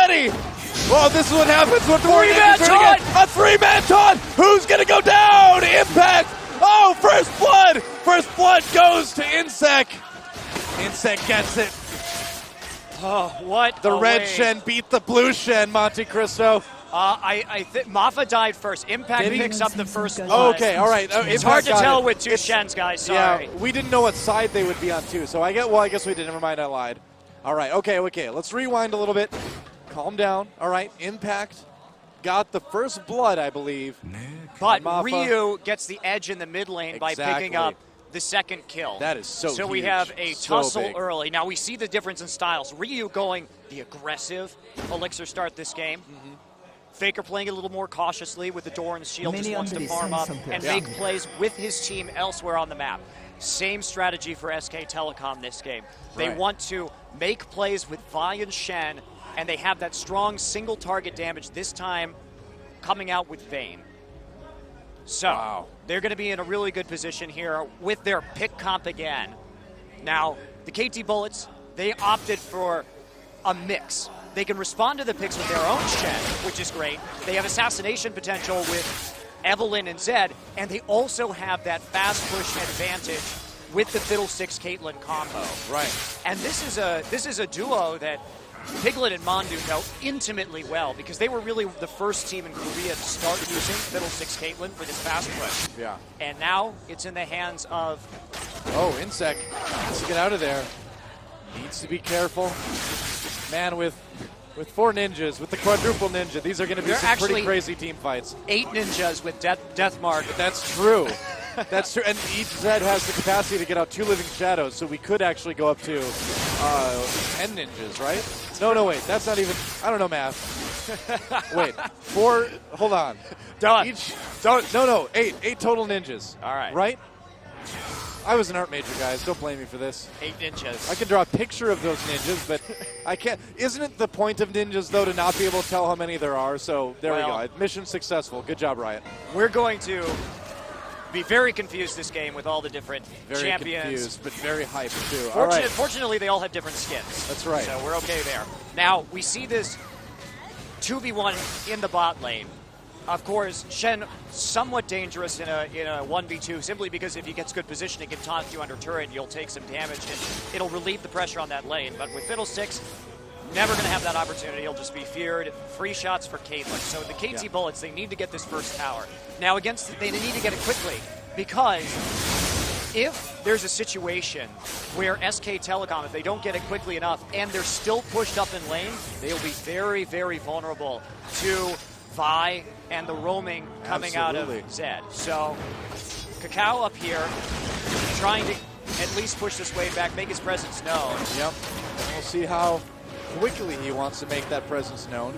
already. Well, this is what happens when Three-man taunt! A three-man taunt! Who's gonna go down? Impact! Oh, first blood! First blood goes to inSec. inSec gets it. Oh, what The a red wave. Shen beat the blue Shen, Monte Cristo. I think Mafa died first. Impact Did he? picks up the first blood. Okay, all right. It's hard to tell with two Shens, guys. Sorry. Yeah, we didn't know what side they would be on too, so I guess we did. Never mind, I lied. All right, okay. Let's rewind a little bit. Calm down. All right, Impact got the first blood, I believe. But Mafa. Ryu gets the edge in the mid lane by picking up the second kill. That is so So we huge. have a So tussle big. early. Now we see the difference in styles. Ryu going the aggressive Elixir start this game. Faker playing a little more cautiously with the Doran's shield, just wants to farm up and make plays with his team elsewhere on the map. Same strategy for SK Telecom this game. They want to make plays with Vi and Shen, and they have that strong single target damage this time coming out with Vayne. So they're going to be in a really good position here with their pick comp again. Now, the KT Bullets, they opted for a mix. They can respond to the picks with their own Shen, which is great. They have assassination potential with Evelynn and Zed, and they also have that fast push advantage with the Fiddlesticks Caitlyn combo. Right. And this is a duo that Piglet and Mandu know intimately well because they were really the first team in Korea to start using Fiddlesticks Caitlyn for this fast push. Yeah. And now it's in the hands of... Oh, inSec needs to get out of there. Needs to be careful. Man, with 4 ninjas, with the quadruple ninja, these are going to be some pretty crazy team fights. 8 ninjas with death mark. That's true. That's true. And each Zed has the capacity to get out 2 living shadows, so we could actually go up to 10 ninjas, right? No, wait. That's not even... I don't know math. Wait. 4... Hold on. Done. No. 8 total ninjas. All right. Right? I was an art major, guys. Don't blame me for this. 8 ninjas. I can draw a picture of those ninjas, but I can't. Isn't it the point of ninjas, though, to not be able to tell how many there are? So there we go. Mission successful. Good job, Riot. We're going to be very confused this game with all the different Very champions. confused, but very hyped, too. All right. Fortunately, they all have different skins. That's right. So we're okay there. Now, we see this 2v1 in the bot lane. Of course, Shen somewhat dangerous in a 1v2 simply because if he gets good position, he can taunt you under turret, you'll take some damage, and it'll relieve the pressure on that lane. But with Fiddlesticks, never going to have that opportunity. He'll just be feared. Free shots for Caitlyn. So the KT Bullets, they need to get this first tower. Now, they need to get it quickly because if there's a situation where SK Telecom, if they don't get it quickly enough and they're still pushed up in lane, they'll be very, very vulnerable to Vi and the roaming coming out of Zed. So KaKAO up here trying to at least push this wave back, make his presence known. Yep. And we'll see how quickly he wants to make that presence known.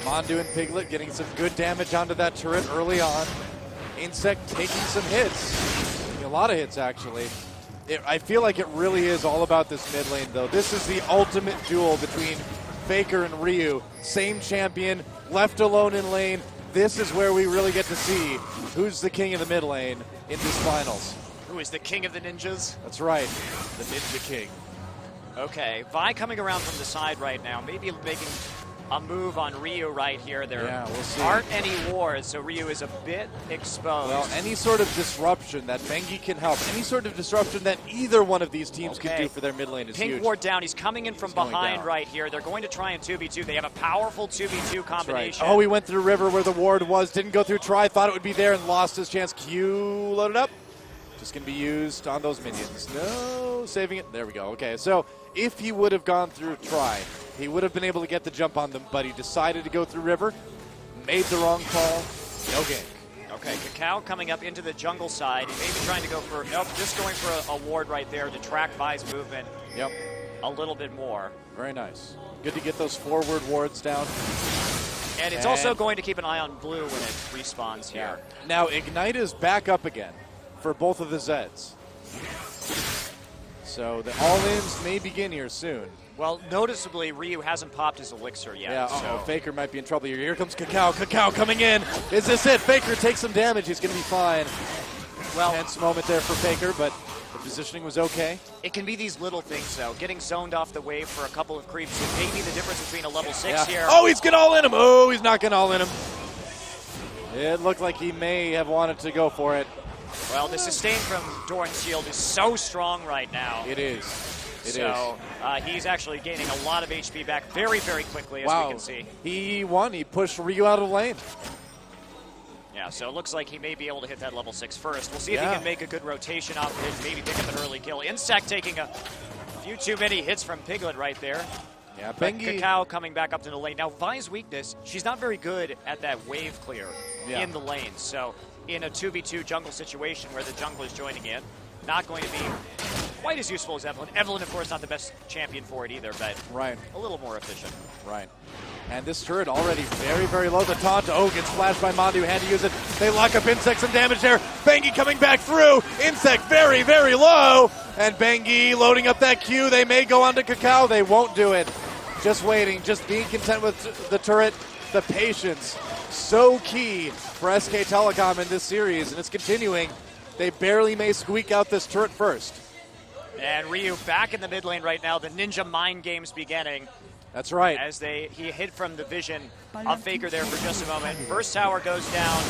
Mandu and Piglet getting some good damage onto that turret early on. inSec taking some hits. A lot of hits, actually. I feel like it really is all about this mid lane, though. This is the ultimate duel between Faker and Ryu. Same champion, left alone in lane. This is where we really get to see who's the king of the mid lane in these finals. Who is the king of the ninjas? That's right, the Ninja King. Okay, Vi coming around from the side right now, maybe making a move on Ryu right here. There we'll see. aren't any wards, so Ryu is a bit exposed. Well, any sort of disruption that Bengi can help, any sort of disruption that either one of these teams can do for their mid lane is Pink huge. ward down. He's coming in from behind right here. They're going to try and 2v2. They have a powerful 2v2 combination. Right. Oh, he went through river where the ward was. Didn't go through try. Thought it would be there and lost his chance. Q loaded up. Just going to be used on those minions. No, saving it. There we go. Okay, so if he would have gone through try, he would have been able to get the jump on them, but he decided to go through river, made the wrong call, no gank. Okay, KaKAO coming up into the jungle side. He may be trying to go for, nope, just going for a ward right there to track Vi's movement a little bit more. Very nice. Good to get those forward wards down. And it's also going to keep an eye on blue when it respawns here. Now, Ignite is back up again for both of the Zeds. So the all-ins may begin here soon. Well, noticeably, Ryu hasn't popped his elixir yet. Yeah, so Faker might be in trouble here. Here comes KaKAO. KaKAO coming in. Is this it? Faker takes some damage. He's going to be fine. Well, tense moment there for Faker, but the Positioning was okay. It can be these little things, though. Getting zoned off the wave for a couple of creeps is maybe the difference between a level 6 here. Oh, he's getting all in him. Oh, he's not getting all in him. It looked like he may have wanted to go for it. Well, the sustain from Doran's shield is so strong right now. It is. So he's actually gaining a lot of HP back very, very quickly, as we can see. He won. He pushed Ryu out of the lane. Yeah, so it looks like he may be able to hit that level 6 first. We'll see if he can make a good rotation off of it, maybe pick up an early kill. inSec taking a few too many hits from Piglet right there. Yeah, Bengi. KaKAO coming back up to the lane. Now, Vi's weakness, she's not very good at that wave clear in the lane. So in a 2v2 jungle situation where the jungle is joining in, not going to be quite as useful as Evelynn. Evelynn, of course, not the best champion for it either, but a little more efficient. Right. And this turret already very, very low. The taunt, gets flashed by Mandu. Had to use it. They lock up inSec, some damage there. Bengi coming back through. inSec very, very low. And Bengi loading up that Q. They may go on to KaKAO. They won't do it. Just waiting, just being content with the turret. The patience, so key for SK Telecom in this series, and it's continuing. They barely may squeak out this turret first. And Ryu back in the mid lane right now. The ninja mind games beginning. That's right. As he hid from the vision of Faker there for just a moment. First tower goes down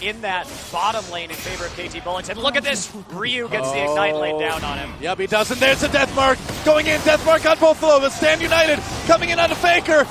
in that bottom lane in favor of KT Bullets. And look at this. Ryu gets the Ignite laid down on him. Yep, he does. And there's a Death Mark going in. Death Mark on both of them. Stand United coming in onto Faker.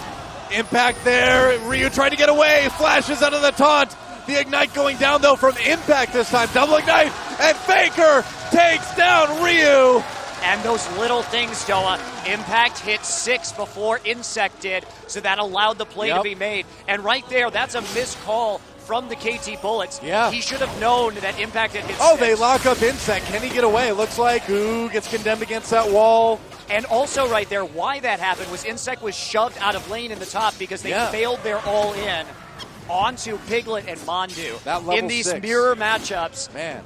Impact there. Ryu trying to get away. Flashes out of the taunt. The Ignite going down, though, from Impact this time. Double Ignite. And Faker takes down Ryu. And those little things, Doa. Impact hit 6 before inSec did, so that allowed the play to be made. And right there, that's a missed call from the KT Bullets. Yeah. He should have known that Impact had hit 6. Oh, they lock up inSec. Can he get away? It looks like gets condemned against that wall. And also right there, why that happened was inSec was shoved out of lane in the top because they failed their all-in onto Piglet and Mandu. In these 6. mirror matchups, man,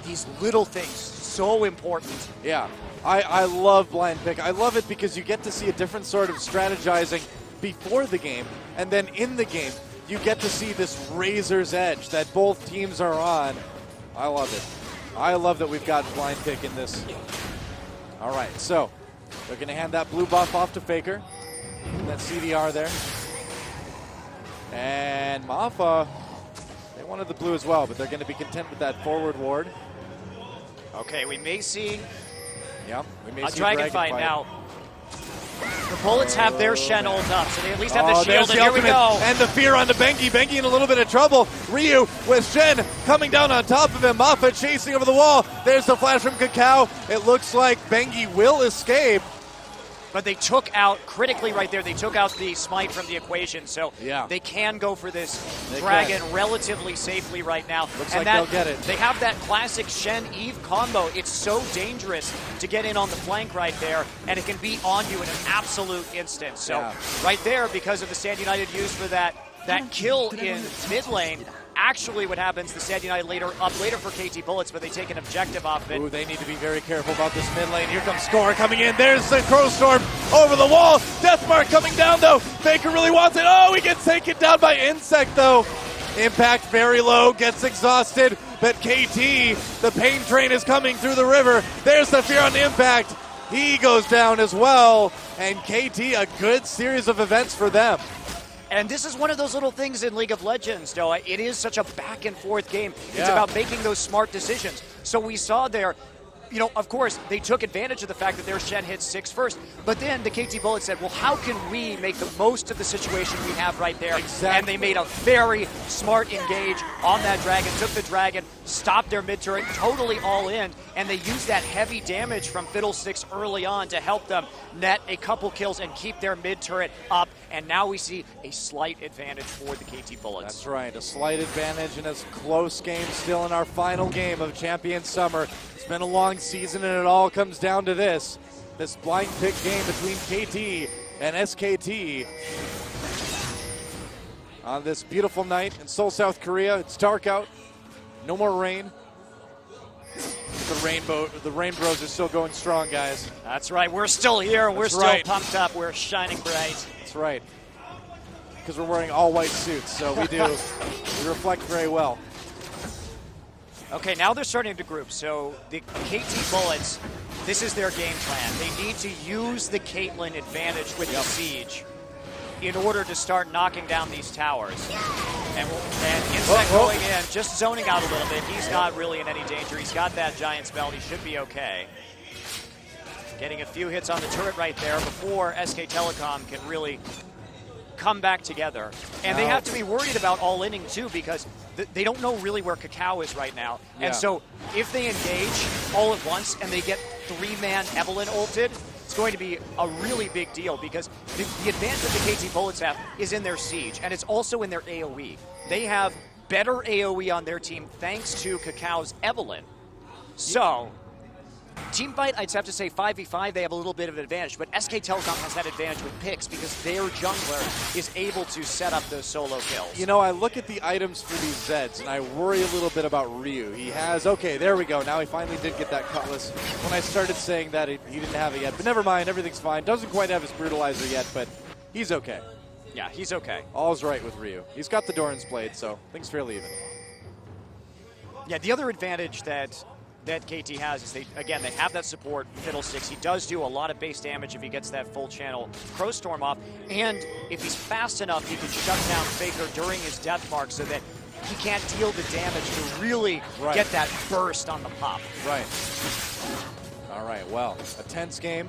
these little things, so important. Yeah, I love blind pick. I love it because you get to see a different sort of strategizing before the game, and then in the game, you get to see this razor's edge that both teams are on. I love it. I love that we've got blind pick in this. All right, so they're going to hand that blue buff off to Faker. That CDR there. And Mafa, they wanted the blue as well, but they're going to be content with that forward ward. Okay, we may see we may a see dragon fight now. The Bullets have their Shen ult up, so they at least have the shield, and here we go. And the fear onto Bengi. Bengi in a little bit of trouble. Ryu with Shen coming down on top of him. Mafa chasing over the wall. There's the flash from KaKAO. It looks like Bengi will escape. But they took out, critically right there, they took out the smite from the equation, so they can go for this dragon relatively safely right now. Looks like they'll get it. They have that classic Shen-Eve combo. It's so dangerous to get in on the flank right there, and it can be on you in an absolute instant. So right there, because of the Stand United used for that kill in mid lane, actually what happens, the Stand United later for KT Bullets, but they take an objective off of it. Ooh, they need to be very careful about this mid lane. Here comes Score coming in. There's the Crow Storm over the wall. Deathmark coming down, though. Faker really wants it. Oh, he gets taken down by inSec, though. Impact very low, gets exhausted, but KT, the pain train is coming through the river. There's the fear on Impact. He goes down as well, and KT, a good series of events for them. And this is one of those little things in League of Legends, Noah. It is such a back and forth game. It's about making those smart decisions. So we saw there, of course, they took advantage of the fact that their Shen hit 6 first. But then the KT Bullets said, well, how can we make the most of the situation we have right there? Exactly. And they made a very smart engage on that dragon, took the dragon, stopped their mid turret, totally all in, and they used that heavy damage from Fiddlesticks early on to help them net a couple kills and keep their mid turret up. And now we see a slight advantage for the KT Bullets. That's right, a slight advantage in a close game still in our final game of Champion Summer. It's been a long season, and it all comes down to this blind pick game between KT and SKT on this beautiful night in Seoul, South Korea. It's dark out, no more rain. The rainbows are still going strong, guys. That's right, we're still here, we're still pumped up, we're shining bright. That's right, because we're wearing all white suits, so we reflect very well. Okay, now they're starting to group. So the KT Bullets, this is their game plan. They need to use the Caitlyn advantage with the siege in order to start knocking down these towers. And inSec going in, just zoning out a little bit. He's not really in any danger. He's got that Giant's Belt. He should be okay. Getting a few hits on the turret right there before SK Telecom can really come back together. And they have to be worried about all-inning too, because they don't know really where KaKAO is right now. And so if they engage all at once and they get 3-man Evelynn ulted, it's going to be a really big deal, because the advantage that the KT Bullets have is in their siege, and it's also in their AoE. They have better AoE on their team thanks to KaKAO's Evelynn. So team fight, I'd have to say 5v5, they have a little bit of an advantage, but SK Telecom has that advantage with picks because their jungler is able to set up those solo kills. You know, I look at the items for these Zeds, and I worry a little bit about Ryu. He has, okay, there we go. Now he finally did get that Cutlass. When I started saying that, he didn't have it yet, but never mind, everything's fine. Doesn't quite have his Brutalizer yet, but he's okay. Yeah, he's okay. All's right with Ryu. He's got the Doran's Blade, so things fairly even. Yeah, the other advantage that KT has is they have that support, Fiddlesticks. He does do a lot of base damage if he gets that full channel Crow Storm off, and if he's fast enough, he can shut down Faker during his death mark so that he can't deal the damage to really get that burst on the pop. Right. All right, well, a tense game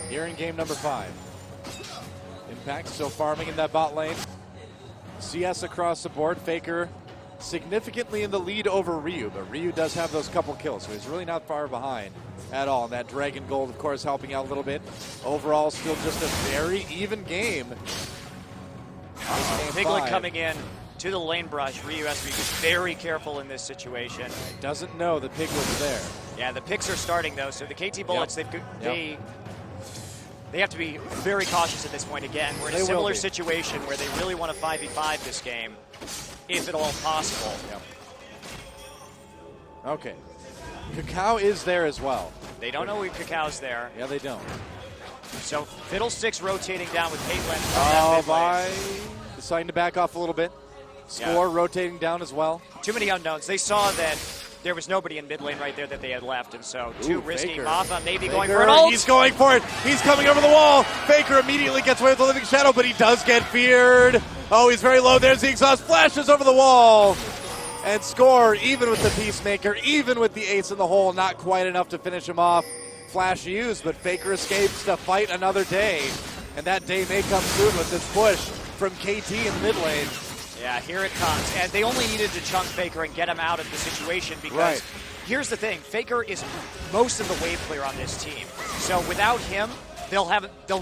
here in game number 5. Impact still farming in that bot lane. CS across the board. Faker significantly in the lead over Ryu, but Ryu does have those couple kills, so he's really not far behind at all. And that Dragon Gold, of course, helping out a little bit. Overall, still just a very even game. Piglet coming in to the lane brush. Ryu has to be just very careful in this situation. Doesn't know the Piglet's there. Yeah, the picks are starting, though, so the KT Bullets, they have to be very cautious at this point. Again, we're in a similar situation where they really want to 5v5 this game, if at all possible. Okay. KaKAO is there as well. They don't know KaKAO's there. Yeah, they don't. So Fiddlesticks rotating down with Caitlyn. Deciding to back off a little bit. Score rotating down as well. Too many unknowns. They saw that there was nobody in mid lane right there that they had left, and so too risky. Faker. Mafa maybe going for an ult. He's going for it. He's coming over the wall. Faker immediately gets away with the Living Shadow, but he does get feared. Oh, he's very low. There's the exhaust. Flashes over the wall. And score, even with the Peacemaker, even with the ace in the hole, not quite enough to finish him off. Flash used, but Faker escapes to fight another day. And that day may come soon with this push from KT in the mid lane. Yeah, here it comes. And they only needed to chunk Faker and get him out of the situation because here's the thing. Faker is most of the wave clear on this team. So without him, they'll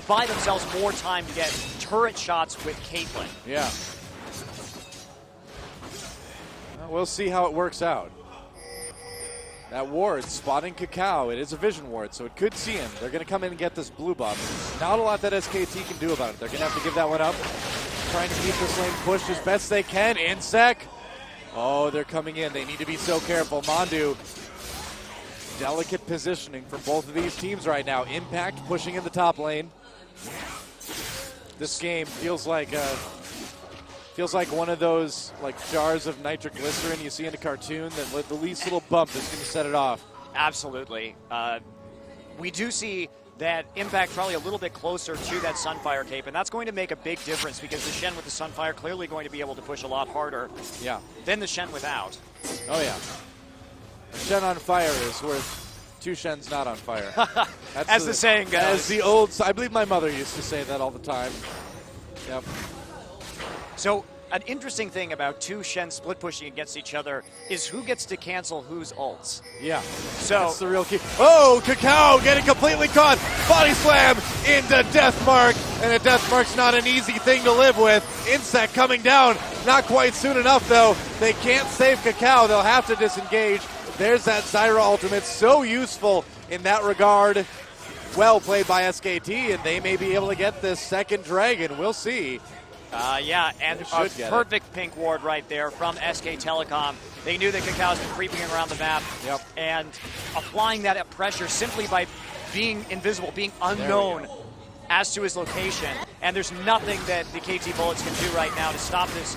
buy themselves more time to get turret shots with Caitlyn. Yeah. Well, we'll see how it works out. That ward spotting KaKAO. It is a vision ward, so it could see him. They're going to come in and get this blue buff. Not a lot that SKT can do about it. They're going to have to give that one up. Trying to keep this lane pushed as best they can. inSec. Oh, they're coming in. They need to be so careful. ManDu. Delicate positioning for both of these teams right now. Impact pushing in the top lane. This game feels like one of those jars of nitroglycerin you see in a cartoon that the least little bump is going to set it off. Absolutely. We do see that Impact probably a little bit closer to that Sunfire cape, and that's going to make a big difference because the Shen with the Sunfire clearly going to be able to push a lot harder than the Shen without. Oh, yeah. A Shen on fire is worth 2 Shens not on fire. That's as the saying goes. As the old, I believe my mother used to say that all the time. Yep. So an interesting thing about 2 Shen split pushing against each other is who gets to cancel whose ults. Yeah. So that's the real key. Oh, KaKAO getting completely caught. Body slam into Deathmark. And a Deathmark's not an easy thing to live with. inSec coming down. Not quite soon enough, though. They can't save KaKAO. They'll have to disengage. There's that Zyra ultimate. So useful in that regard. Well played by SKT, and they may be able to get this second dragon. We'll see. Yeah, and a perfect pink ward right there from SK Telecom. They knew that KaKAO's been creeping around the map, and applying that pressure simply by being invisible, being unknown as to his location. And there's nothing that the KT Bullets can do right now to stop this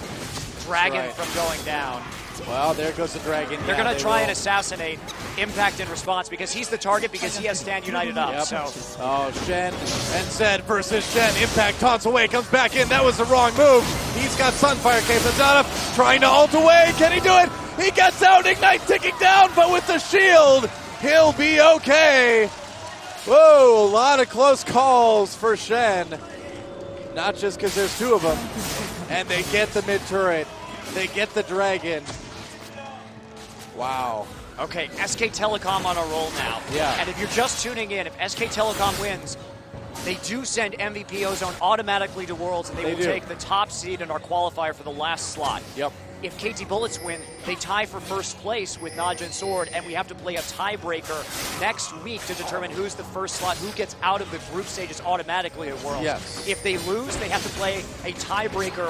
dragon from going down. Well, there goes the dragon. They're going to try and assassinate Impact in response because he's the target because he has Stand United up. Yep. So. Oh, Shen and Zed versus Shen. Impact taunts away, comes back in. That was the wrong move. He's got Sunfire Cape. That's out of trying to ult away. Can he do it? He gets out. Ignite ticking down, but with the shield, he'll be okay. Whoa, a lot of close calls for Shen. Not just because there's two of them. And they get the mid turret. They get the dragon. Wow. Okay, SK Telecom on a roll now. Yeah. And if you're just tuning in, if SK Telecom wins, they do send MVP Ozone automatically to Worlds, and they will take the top seed in our qualifier for the last slot. Yep. If KT Bullets win, they tie for first place with Naja and Sword, and we have to play a tiebreaker next week to determine who's the first slot, who gets out of the group stages automatically at Worlds. Yes. If they lose, they have to play a tiebreaker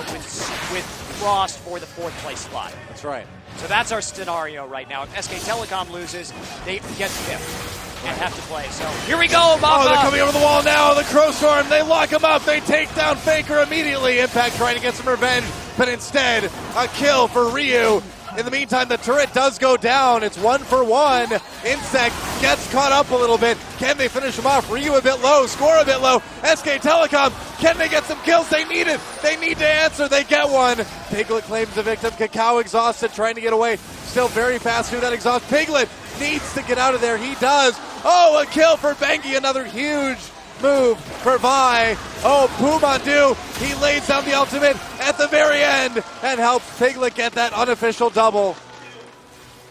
with Frost for the fourth place slot. That's right. So that's our scenario right now. If SK Telecom loses, they get fifth and have to play. So here we go, Mama. Oh, they're coming over the wall now. The Crow Storm, they lock him up. They take down Faker immediately. Impact trying to get some revenge, but instead, a kill for Ryu. In the meantime, the turret does go down. It's 1-for-1. inSec gets caught up a little bit. Can they finish him off? Ryu a bit low, score a bit low. SK Telecom, can they get some kills? They need it. They need to answer. They get one. Piglet claims the victim. KaKAO exhausted, trying to get away. Still very fast through that exhaust. Piglet needs to get out of there. He does. Oh, a kill for Bengi. Another huge move for Vi. Oh, PoohManDu, he lays down the ultimate at the very end and helps Piglet get that unofficial double.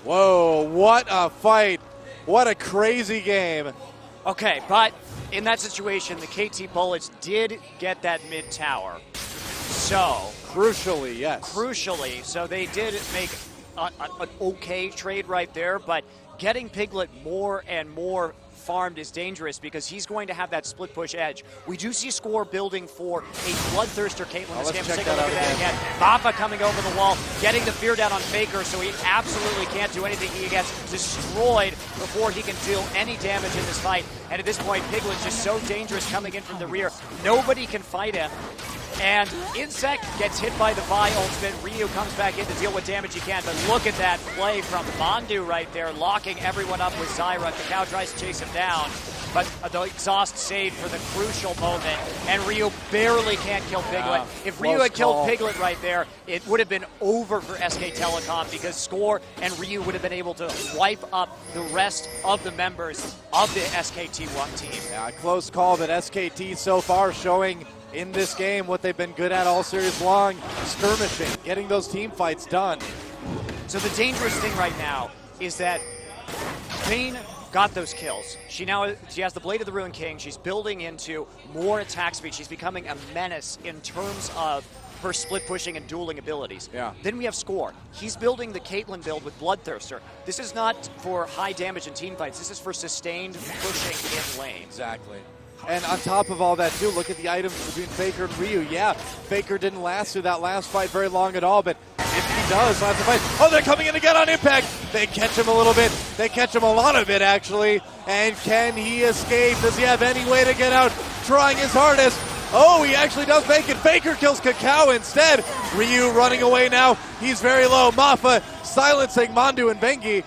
Whoa, what a fight. What a crazy game. Okay, but in that situation, the KT Bullets did get that mid tower. So, Crucially, yes. Crucially, so they did make an okay trade right there, but getting Piglet more and more farmed is dangerous because he's going to have that split push edge. We do see score building for a Bloodthirster Caitlyn this game. Let's take a look at that again. Baffa coming over the wall, getting the fear down on Faker, so he absolutely can't do anything. He gets destroyed before he can deal any damage in this fight. And at this point, Piglet's just so dangerous coming in from the rear. Nobody can fight him. And inSec gets hit by the Vi ultimate. Ryu comes back in to deal what damage he can, but look at that play from Mandu right there, locking everyone up with Zyra. KaKAO tries to chase him down, but the exhaust saved for the crucial moment, and Ryu barely can't kill Piglet. If Ryu had killed Piglet right there, it would have been over for SK Telecom because Score and Ryu would have been able to wipe up the rest of the members of the SKT1 team. Yeah, close call, but SKT so far showing in this game what they've been good at all series long, skirmishing, getting those team fights done. So the dangerous thing right now is that Vayne got those kills. She has the Blade of the Ruined King. She's building into more attack speed. She's becoming a menace in terms of her split pushing and dueling abilities. Yeah. Then we have Score. He's building the Caitlyn build with Bloodthirster. This is not for high damage in team fights. This is for sustained pushing in lane. Exactly. And on top of all that, too, look at the items between Faker and Ryu. Yeah, Faker didn't last through that last fight very long at all, but if he does last the fight, oh, they're coming in again on Impact. They catch him a little bit. They catch him a lot of it, actually. And can he escape? Does he have any way to get out? Trying his hardest. Oh, he actually does make it. Faker kills KaKAO instead. Ryu running away now. He's very low. Mafa silencing Mandu and Bengi.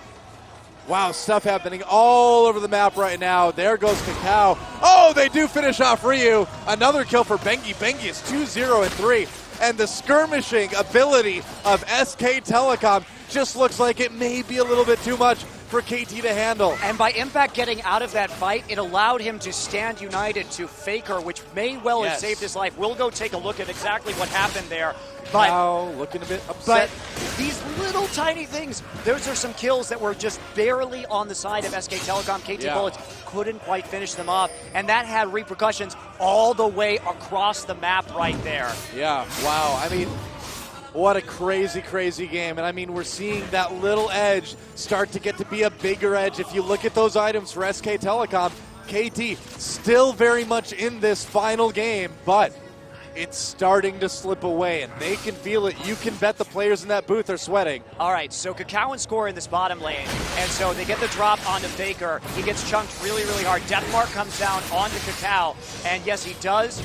Wow, stuff happening all over the map right now. There goes KaKAO. Oh, they do finish off Ryu. Another kill for Bengi. Bengi is 2-0-3. And the skirmishing ability of SK Telecom just looks like it may be a little bit too much for KT to handle. And by Impact getting out of that fight, it allowed him to stand united to Faker, which may well have saved his life. We'll go take a look at exactly what happened there. But looking a bit upset. But these little tiny things, those are some kills that were just barely on the side of SK Telecom. KT Bullets couldn't quite finish them off, and that had repercussions all the way across the map right there. Yeah, wow. I mean, what a crazy, crazy game. And I mean, we're seeing that little edge start to get to be a bigger edge. If you look at those items for SK Telecom, KT still very much in this final game, but it's starting to slip away, and they can feel it. You can bet the players in that booth are sweating. All right, so KaKAO and Score in this bottom lane, and so they get the drop onto Faker. He gets chunked really, really hard. Deathmark comes down onto KaKAO, and yes, he does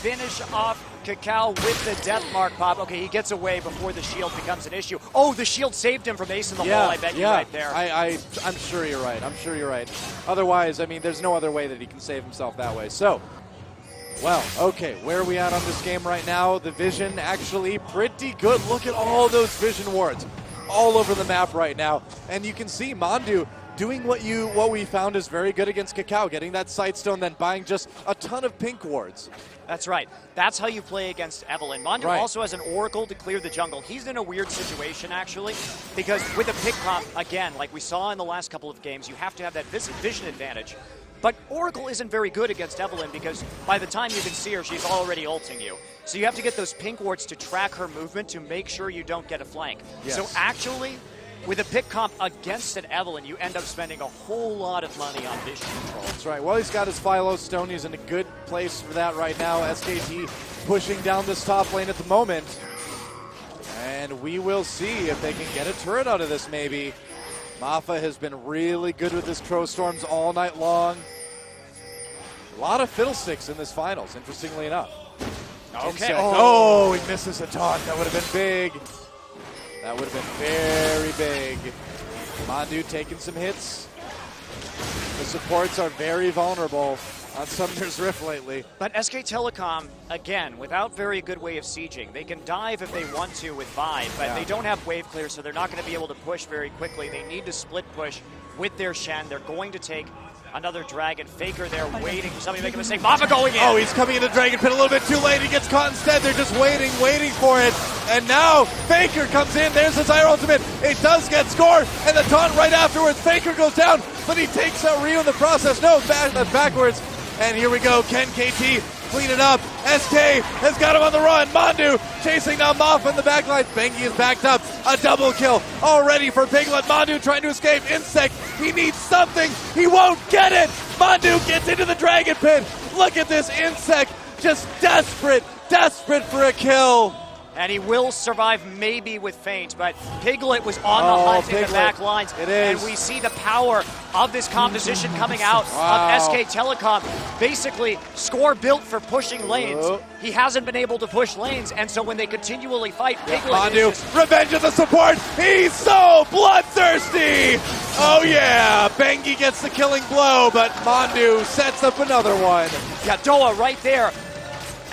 finish off KaKAO with the death mark pop. Okay, he gets away before the shield becomes an issue. Oh, the shield saved him from acing the wall, I bet you right there. I'm sure you're right. I'm sure you're right. Otherwise, I mean, there's no other way that he can save himself that way. So, well, okay, where are we at on this game right now? The vision actually pretty good. Look at all those vision wards all over the map right now. And you can see ManDu doing what we found is very good against KaKAO, getting that Sightstone, then buying just a ton of pink wards. That's right. That's how you play against Evelynn. ManDu also has an Oracle to clear the jungle. He's in a weird situation, actually, because with a pick pop, again, like we saw in the last couple of games, you have to have that vision advantage. But Oracle isn't very good against Evelynn because by the time you can see her, she's already ulting you. So you have to get those pink wards to track her movement to make sure you don't get a flank. Yes. So actually, with a pick comp against an Evelynn, you end up spending a whole lot of money on vision control. That's right. Well, he's got his Philo Stone. He's in a good place for that right now. SKT pushing down this top lane at the moment. And we will see if they can get a turret out of this, maybe. Mafa has been really good with his Crow Storms all night long. A lot of fiddlesticks in this finals, interestingly enough. Okay. Oh, he misses a taunt. That would have been big. That would have been very big. ManDu taking some hits. The supports are very vulnerable on Sumner's Rift lately. But SK Telecom, again, without very good way of sieging. They can dive if they want to with Vibe, but they don't have wave clear, so they're not going to be able to push very quickly. They need to split push with their Shen. They're going to take another Dragon. Faker there waiting for somebody to make a mistake. Mafa going in. Oh, he's coming into Dragon Pit a little bit too late. He gets caught instead. They're just waiting for it. And now Faker comes in. There's his Desire Ultimate. It does get score. And the taunt right afterwards. Faker goes down, but he takes out Ryu in the process. No, backwards. And here we go. Can KT clean it up? SK has got him on the run. ManDu chasing down Mafa in the backline. Bengi is backed up. A double kill already for Piglet. ManDu trying to escape. inSec, he needs something. He won't get it. ManDu gets into the Dragon Pit. Look at this inSec, just desperate for a kill. And he will survive maybe with feint, but Piglet was on the hunt in the back lines. It is. And we see the power of this composition coming out of SK Telecom. Basically, Score built for pushing lanes. He hasn't been able to push lanes, and so when they continually fight, Piglet ManDu, revenge of the support. He's so bloodthirsty. Oh yeah, Bengi gets the killing blow, but ManDu sets up another one. Yeah, Doa right there.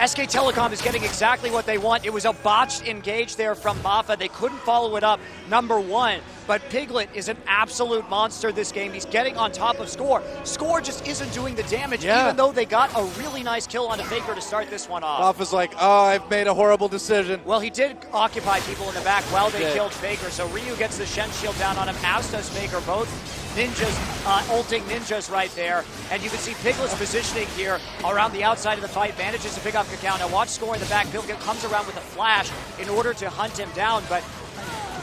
SK Telecom is getting exactly what they want. It was a botched engage there from Mafa. They couldn't follow it up, number one. But Piglet is an absolute monster this game. He's getting on top of Score. Score just isn't doing the damage, even though they got a really nice kill on a Faker to start this one off. Mafa's like, oh, I've made a horrible decision. Well, he did occupy people in the back while they killed Faker. So Ryu gets the Shen shield down on him, as does Faker. Both ninjas, ulting ninjas right there. And you can see Piglet's positioning here around the outside of the fight, manages to pick up KaKAO. Now watch Score in the back. Piglet comes around with a flash in order to hunt him down, but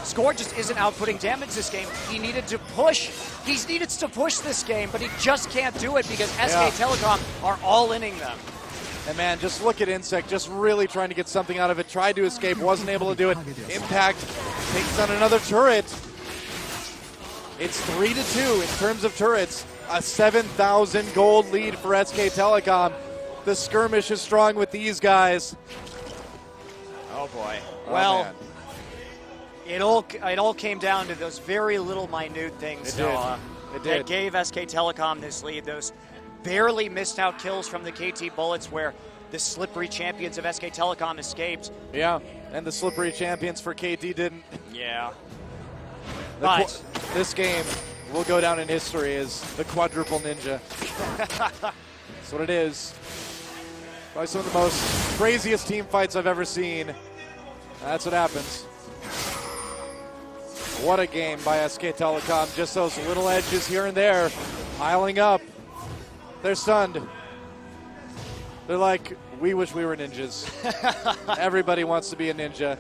Score just isn't outputting damage this game. He needed to push. He needed to push this game, but he just can't do it because SK Telecom are all-inning them. And man, just look at inSec, just really trying to get something out of it. Tried to escape, wasn't able to do it. Impact takes on another turret. It's 3-2 in terms of turrets. A 7,000 gold lead for SK Telecom. The skirmish is strong with these guys. Oh boy. Oh, well, man. It all came down to those very little minute things that gave SK Telecom this lead. Those barely missed out kills from the KT Bullets where the slippery champions of SK Telecom escaped. Yeah, and the slippery champions for KT didn't. Yeah. But this game will go down in history as the quadruple ninja. That's what it is. Probably some of the most craziest team fights I've ever seen. That's what happens. What a game by SK Telecom. Just those little edges here and there piling up. They're stunned. They're like, we wish we were ninjas. Everybody wants to be a ninja.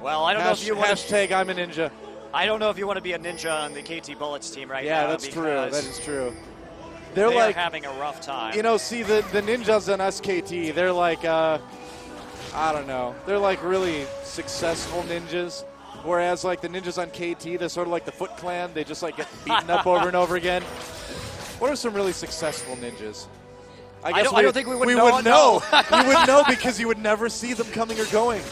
Well, I don't know if you want to... Hashtag I'm a ninja. I don't know if you want to be a ninja on the KT Bullets team right now. Yeah, that's true. That is true. They're like having a rough time. You know, see, the ninjas on SKT, they're like, I don't know. They're like really successful ninjas. Whereas like the ninjas on KT, they're sort of like the Foot Clan. They just like get beaten up over and over again. What are some really successful ninjas? I don't think we would know. We would know. You would know because you would never see them coming or going.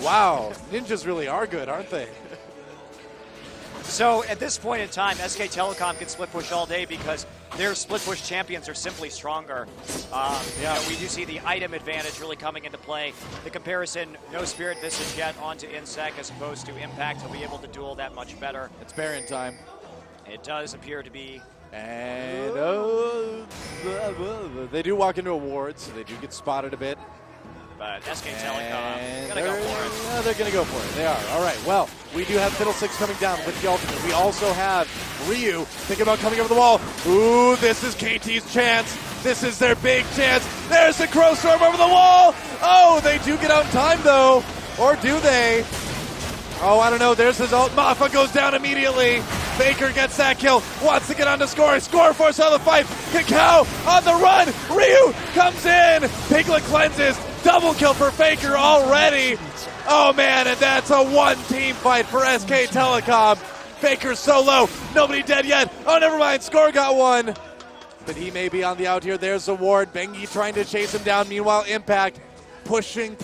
Wow, ninjas really are good, aren't they? So at this point in time, SK Telecom can split push all day because their split push champions are simply stronger. We do see the item advantage really coming into play. The comparison, no Spirit Visage yet onto inSec as opposed to Impact. He'll be able to duel that much better. It's Baron time. It does appear to be. And they do walk into a ward, so they do get spotted a bit. But SK Telecom gonna go for it. Yeah, they're going to go for it. They are. All right. Well, we do have Fiddlesticks coming down with the ultimate. We also have Ryu thinking about coming over the wall. Ooh, this is KT's chance. This is their big chance. There's the Crow Storm over the wall. Oh, they do get out in time, though. Or do they? Oh, I don't know. There's his ult. Mafa goes down immediately. Faker gets that kill. Wants to get on to score. Score force out of the fight. KaKAO on the run. Ryu comes in. Piglet cleanses. Double kill for Faker already. Oh, man, and that's a one-team fight for SK Telecom. Faker's so low. Nobody dead yet. Oh, never mind. Score got one. But he may be on the out here. There's the ward. Bengi trying to chase him down. Meanwhile, Impact pushing.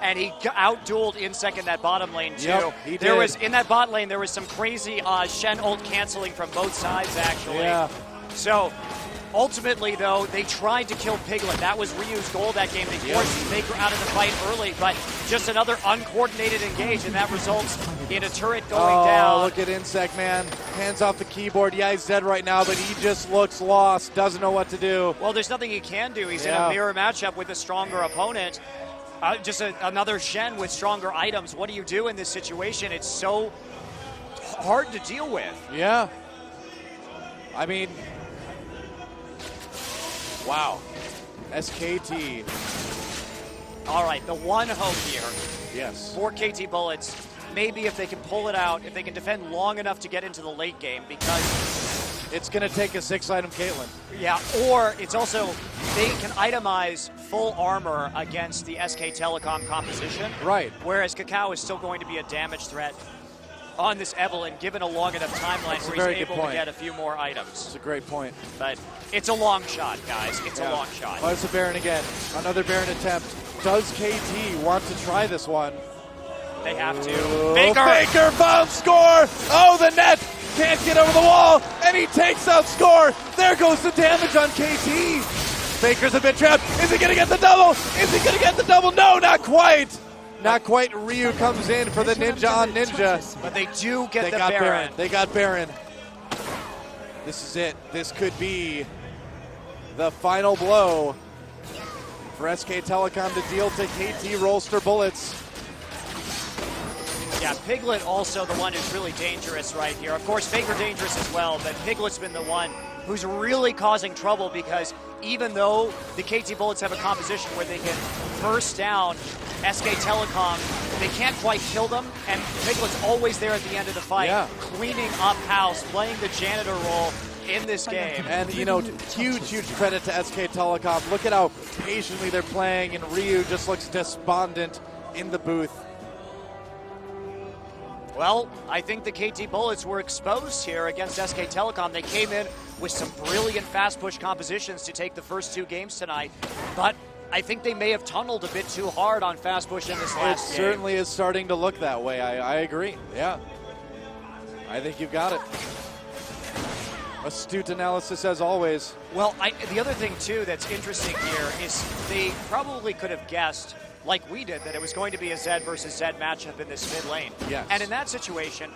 And he out-dueled inSec in that bottom lane, too. Yep, he did. In that bot lane, there was some crazy Shen ult canceling from both sides, actually. Yeah. So, ultimately, though, they tried to kill Piglet. That was Ryu's goal that game. They forced Faker out of the fight early, but just another uncoordinated engage, and that results in a turret going down. Oh, look at inSec, man. Hands off the keyboard. Yeah, he's dead right now, but he just looks lost. Doesn't know what to do. Well, there's nothing he can do. He's in a mirror matchup with a stronger opponent. Another Shen with stronger items. What do you do in this situation? It's so hard to deal with. Yeah. I mean, wow. SKT. All right, the one hope here. Yes. For KT Bullets, maybe if they can pull it out, if they can defend long enough to get into the late game, because it's going to take a 6-item Caitlyn. Yeah, or it's also, they can itemize full armor against the SK Telecom composition. Right. Whereas KaKAO is still going to be a damage threat on this Evelyn, given a long enough timeline where he's able to get a few more items. That's a great point. But it's a long shot, guys. It's a long shot. Oh, it's a Baron again. Another Baron attempt. Does KT want to try this one? They have to. Faker found score! Oh, the net! Can't get over the wall! And he takes out score! There goes the damage on KT! Faker's a bit trapped. Is he gonna get the double? Is he gonna get the double? No, not quite! Not quite. Ryu comes in for the ninja on ninja. But they do get the Baron. They got Baron. This is it. This could be the final blow for SK Telecom to deal to KT Rolster Bullets. Yeah, Piglet also the one who's really dangerous right here. Of course, Faker dangerous as well, but Piglet's been the one who's really causing trouble because even though the KT Bullets have a composition where they can burst down SK Telecom, they can't quite kill them, and Piglet's always there at the end of the fight, cleaning up house, playing the janitor role in this game. And, you know, huge credit to SK Telecom. Look at how patiently they're playing, and Ryu just looks despondent in the booth. Well, I think the KT Bullets were exposed here against SK Telecom. They came in with some brilliant fast push compositions to take the first two games tonight, but I think they may have tunneled a bit too hard on fast push in this last game. It certainly is starting to look that way. I agree. Yeah. I think you've got it. Astute analysis as always. Well, the other thing, too, that's interesting here is they probably could have guessed, like we did, that it was going to be a Zed versus Zed matchup in this mid lane. Yes. And in that situation,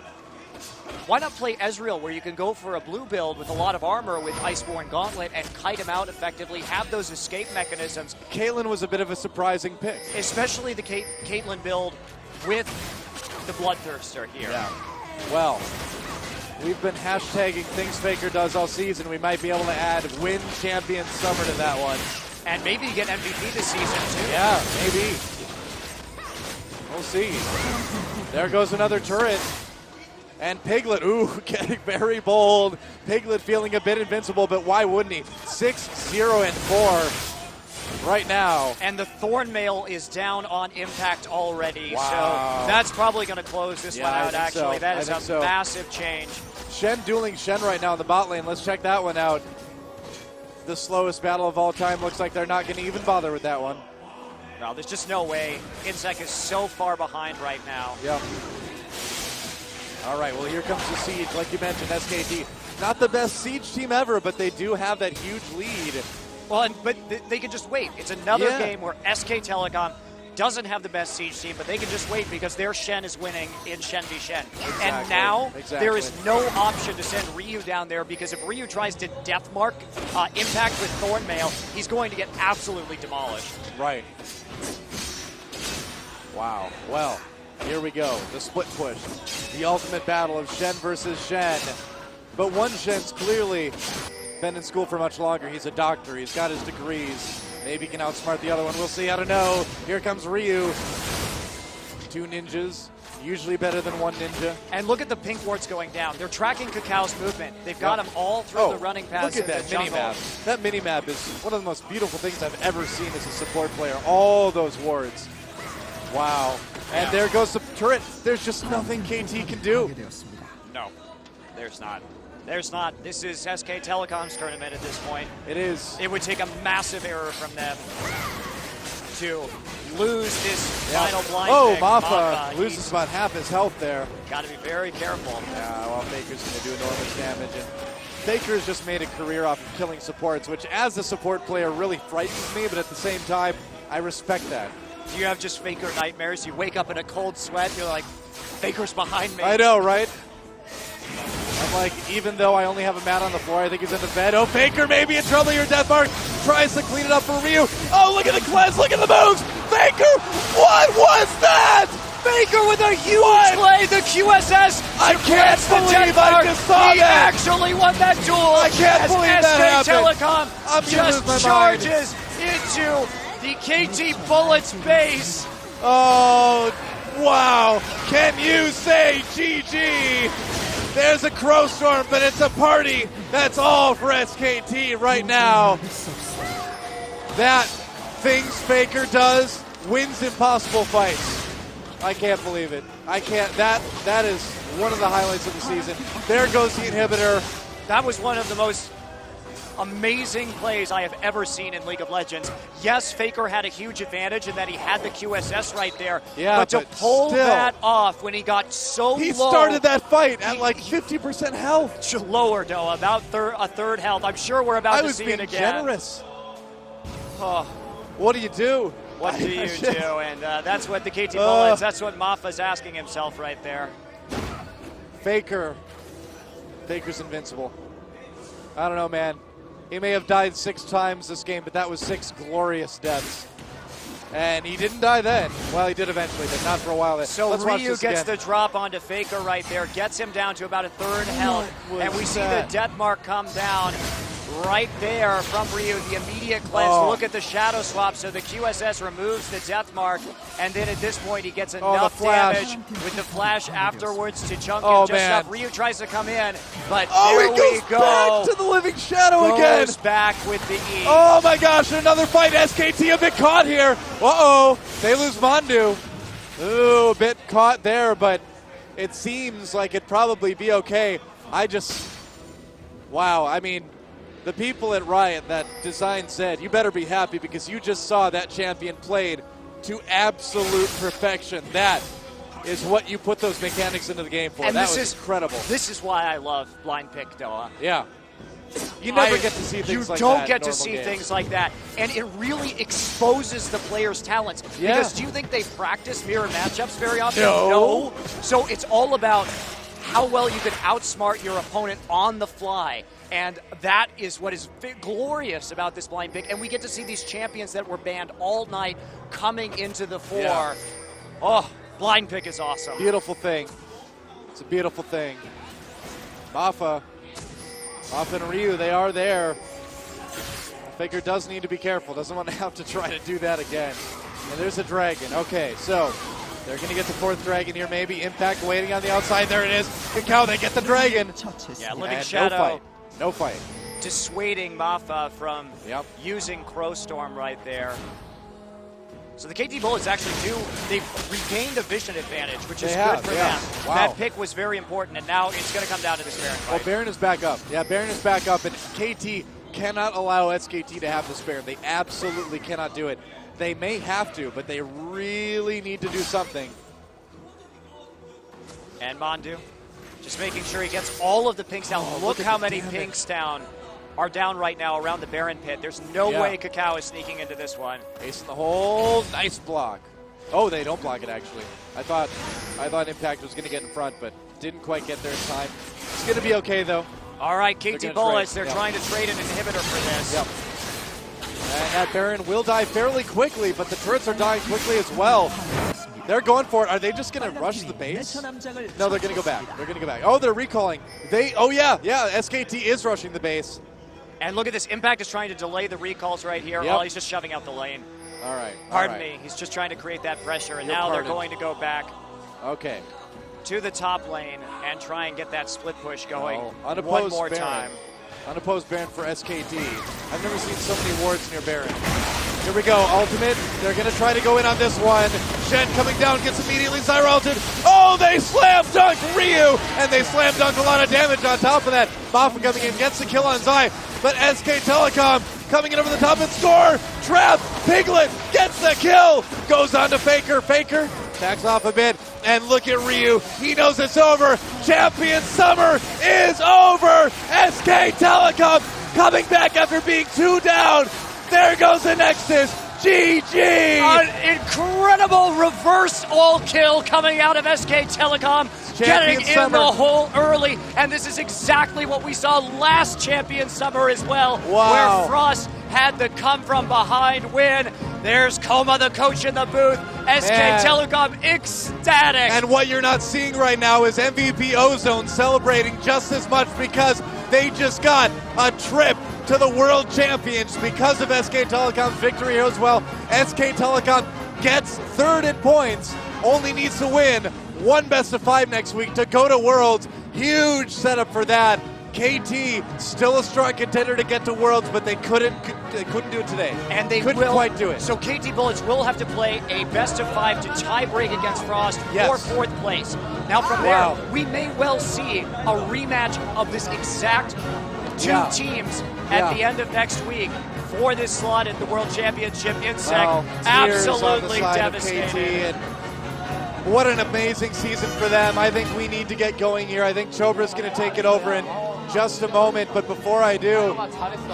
why not play Ezreal, where you can go for a blue build with a lot of armor with Iceborne Gauntlet and kite him out effectively, have those escape mechanisms. Caitlyn was a bit of a surprising pick. Especially the Caitlyn build with the Bloodthirster here. Yeah. Well, we've been hashtagging things Faker does all season. We might be able to add win champion summer to that one. And maybe get MVP this season, too. Yeah, maybe. We'll see. There goes another turret. And Piglet, getting very bold. Piglet feeling a bit invincible, but why wouldn't he? 6-0-4 right now. And the Thornmail is down on Impact already. Wow. So that's probably going to close this one out, actually. So. That is a massive change. Shen dueling Shen right now in the bot lane. Let's check that one out. the slowest battle of all time. Looks like they're not going to even bother with that one. No, there's just no way. inSec is so far behind right now. Yep. All right, well, here comes the Siege. Like you mentioned, SKT, not the best Siege team ever, but they do have that huge lead. Well, but they can just wait. It's another game where SK Telecom doesn't have the best Siege team, but they can just wait because their Shen is winning in Shen v Shen. Exactly. And now there is no option to send Ryu down there because if Ryu tries to Deathmark Impact with Thornmail, he's going to get absolutely demolished. Right. Wow. Well, here we go. The split push. The ultimate battle of Shen versus Shen. But one Shen's clearly been in school for much longer. He's a doctor. He's got his degrees. Maybe he can outsmart the other one. We'll see. I don't know. Here comes Ryu. 2 ninjas. Usually better than 1 ninja. And look at the pink wards going down. They're tracking KaKAO's movement. They've got him all through the running paths. Look at that mini-map. That mini-map is one of the most beautiful things I've ever seen as a support player. All those wards. Wow. And there goes the turret. There's just nothing KT can do. No, there's not. There's not. This is SK Telecom's tournament at this point. It is. It would take a massive error from them to lose this final blind pick. Mafa loses about half his health there. Got to be very careful. Yeah, well, Faker's going to do enormous damage. And Faker's just made a career off of killing supports, which as a support player really frightens me, but at the same time, I respect that. Do you have just Faker nightmares? You wake up in a cold sweat, you're like, Faker's behind me. I know, right? I'm like, even though I only have a mat on the floor, I think he's in the bed. Oh, Faker may be in trouble here. Deathmark tries to clean it up for Ryu. Oh, look at the cleanse. Look at the moves. Faker, what was that? Faker with a huge play. The QSS. I can't believe I just saw he that. Actually won that duel. I can't believe that SK Telecom just charges into the KT Bullets base. Oh, wow. Can you say GG? There's a Crow Storm, but it's a party. That's all for SKT right now. That things Faker does wins impossible fights. I can't believe it. I can't. That is one of the highlights of the season. There goes the inhibitor. That was one of the most amazing plays I have ever seen in League of Legends. Yes, Faker had a huge advantage in that he had the QSS right there. Yeah, but to pull that off when he got so low. He started that fight at like 50% health. Lower, though, about a third health. I'm sure we're about to see it again. I was being generous. Oh. What do you do? What do you do? And that's what the KT Bullets, that's what Mafa's asking himself right there. Faker's invincible. I don't know, man. He may have died 6 times this game, but that was 6 glorious deaths. And he didn't die then. Well, he did eventually, but not for a while. So Ryu gets the drop onto Faker right there, gets him down to about a third health. And we see the death mark come down right there from Ryu, the immediate cleanse. Look at the shadow swap. So the QSS removes the death mark, and then at this point he gets enough damage with the flash afterwards to chunk him just enough. Ryu tries to come in, but there we go. Back to the living shadow again. Goes back with the E. Oh my gosh, another fight. SKT a bit caught here. Uh-oh, they lose PoohManDu. Ooh, a bit caught there, but it seems like it'd probably be okay. Wow, I mean, the people at Riot that design said, you better be happy because you just saw that champion played to absolute perfection. That is what you put those mechanics into the game for. And that was incredible. This is why I love blind pick, Doa. Yeah. You never get to see things like that. You don't get to see things like that. And it really exposes the players' talents. Yeah. Because do you think they practice mirror matchups very often? No. So it's all about how well you can outsmart your opponent on the fly. And that is what is glorious about this blind pick. And we get to see these champions that were banned all night coming into the fore. Yeah. Oh, blind pick is awesome. Beautiful thing. It's a beautiful thing. Mafa and Ryu, they are there. Faker does need to be careful. Doesn't want to have to try to do that again. And there's a dragon. Okay, so they're going to get the 4th dragon here maybe. Impact waiting on the outside. There it is. KaKAO, they get the dragon. Yeah, living shadow. No fight. Dissuading Mafa from using Crow Storm right there. So the KT Bullets actually they've regained a vision advantage, which is good for them. Wow. That pick was very important, and now it's going to come down to this Baron fight. Well, Baron is back up. Yeah, Baron is back up, and KT cannot allow SKT to have this Baron. They absolutely cannot do it. They may have to, but they really need to do something. And ManDu just making sure he gets all of the pinks down. Look how many pinks down are down right now around the Baron pit. There's no way KaKAO is sneaking into this one. Ace in the hole, nice block. Oh, they don't block it actually. I thought Impact was going to get in front, but didn't quite get there in time. It's going to be okay though. All right, KT Bullets, they're trying to trade an inhibitor for this. Yep. And that Baron will die fairly quickly, but the turrets are dying quickly as well. They're going for it. Are they just going to rush the base? No, they're going to go back. They're going to go back. Oh, they're recalling. Oh yeah, SKT is rushing the base. And look at this. Impact is trying to delay the recalls right here while he's just shoving out the lane. All right. Pardon me. He's just trying to create that pressure, and now they're going to go back. Okay. To the top lane and try and get that split push going Unopposed one more Baron. time. Unopposed Baron for SKT. I've never seen so many wards near Baron. Here we go, ultimate. They're going to try to go in on this one. Shen coming down, gets immediately Zyra ulted. Oh, they slam dunk Ryu, and they slam dunk a lot of damage on top of that. Mafa coming in, gets the kill on Zai, but SK Telecom coming in over the top and score. Trap, Piglet gets the kill. Goes on to Faker. Faker backs off a bit, and look at Ryu. He knows it's over. Champion Summer is over. SK Telecom coming back after being 2 down. There goes the Nexus. GG! An incredible reverse all kill coming out of SK Telecom. Getting in the hole early, and this is exactly what we saw last Champion Summer as well, where Frost had the come from behind win. There's Koma, the coach in the booth. SK Telecom ecstatic. And what you're not seeing right now is MVP Ozone celebrating just as much because they just got a trip to the World Champions because of SK Telecom's victory here as well. SK Telecom gets 3rd in points, only needs to win 1 best-of-5 next week to go to Worlds. Huge setup for that. KT still a strong contender to get to Worlds, but they couldn't do it today. And they couldn't quite do it. So KT Bullets will have to play a best-of-5 to tie break against Frost for 4th place. Now from there, we may well see a rematch of this exact 2 teams at the end of next week for this slot at the World Championship. inSec absolutely devastating. What an amazing season for them. I think we need to get going here. I think Chobra's going to take it over in just a moment. But before I do,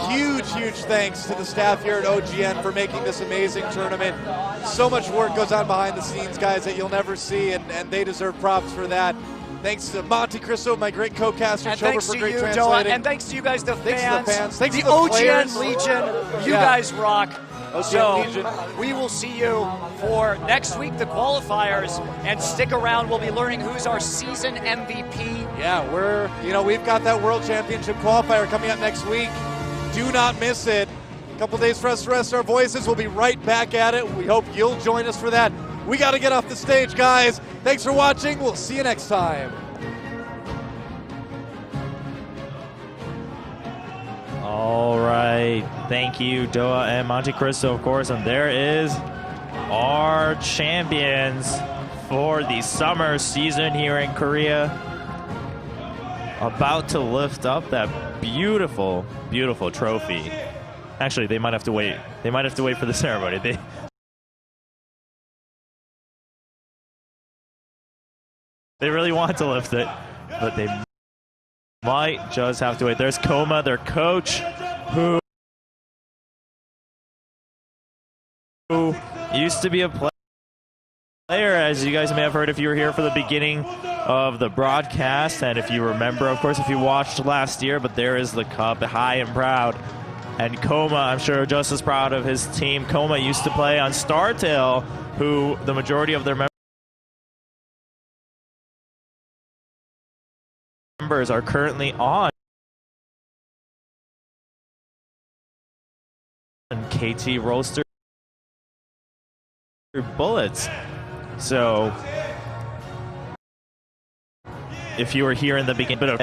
huge thanks to the staff here at OGN for making this amazing tournament. So much work goes on behind the scenes, guys, that you'll never see, and they deserve props for that. Thanks to Monte Cristo, my great co-caster, Chobra for great translating. And thanks to you guys, the fans. Thanks to the fans. Thanks the to the OGN players. Legion. You guys rock. OGN Legion. We will see you for next week, the qualifiers, and stick around. We'll be learning who's our season MVP. Yeah, we've got that World Championship qualifier coming up next week. Do not miss it. A couple days for us to rest our voices. We'll be right back at it. We hope you'll join us for that. We got to get off the stage, guys. Thanks for watching. We'll see you next time. All right. Thank you, Doa and Monte Cristo, of course. And there is our champions for the summer season here in Korea. About to lift up that beautiful, beautiful trophy. Actually, they might have to wait. They might have to wait for the ceremony. They really want to lift it, but they might just have to wait. There's Koma, their coach, who used to be a player, as you guys may have heard if you were here for the beginning of the broadcast, and if you remember, of course, if you watched last year. But there is the cup, high and proud. And Koma, I'm sure, just as proud of his team. Koma used to play on StarTale, who the majority of their members are currently on KT Roaster Bullets. So if you were here in the beginning, but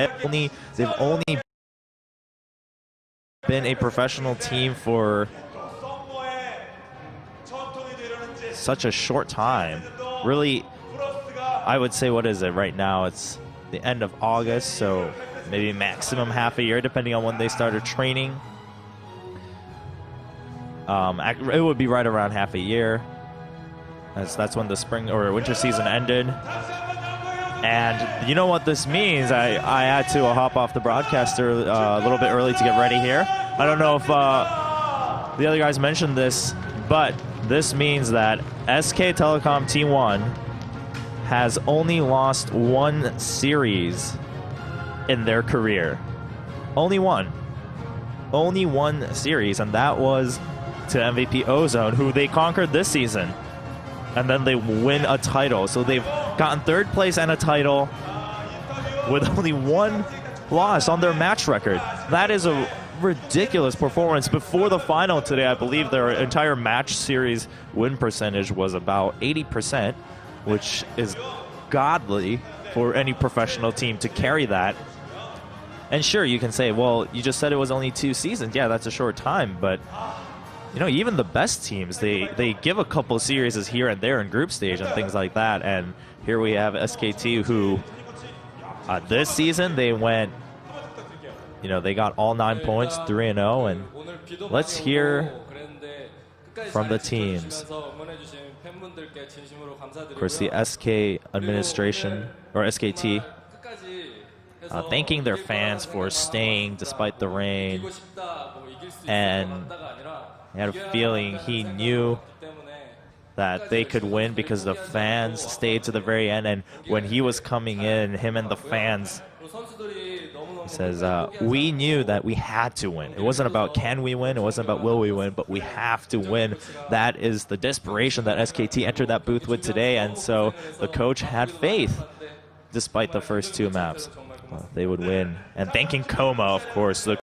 they've only been a professional team for such a short time. Really, I would say, what is it right now? It's the end of August, so maybe maximum half a year, depending on when they started training. It would be right around half a year. That's when the spring or winter season ended. And you know what this means? I had to hop off the broadcaster a little bit early to get ready here. I don't know if the other guys mentioned this, but this means that SK Telecom T1 has only lost one series in their career. Only one. Only one series, and that was to MVP Ozone, who they conquered this season. And then they win a title. So they've gotten third place and a title with only one loss on their match record. That is a ridiculous performance. Before the final today, I believe their entire match series win percentage was about 80%, which is godly for any professional team to carry that. And sure, you can say, well, you just said it was only 2 seasons. Yeah, that's a short time, but you know, even the best teams, they give a couple of series here and there in group stage and things like that. And here we have SKT, who this season they went, you know, they got all 9 points, 3-0. And let's hear from the teams. Of course, the SK administration, or SKT, thanking their fans for staying despite the rain. And I had a feeling he knew that they could win because the fans stayed to the very end. And when he was coming in, him and the fans, he says, we knew that we had to win. It wasn't about can we win, it wasn't about will we win, but we have to win. That is the desperation that SKT entered that booth with today, and so the coach had faith despite the first 2 maps. They would win. And thanking Coma, of course, the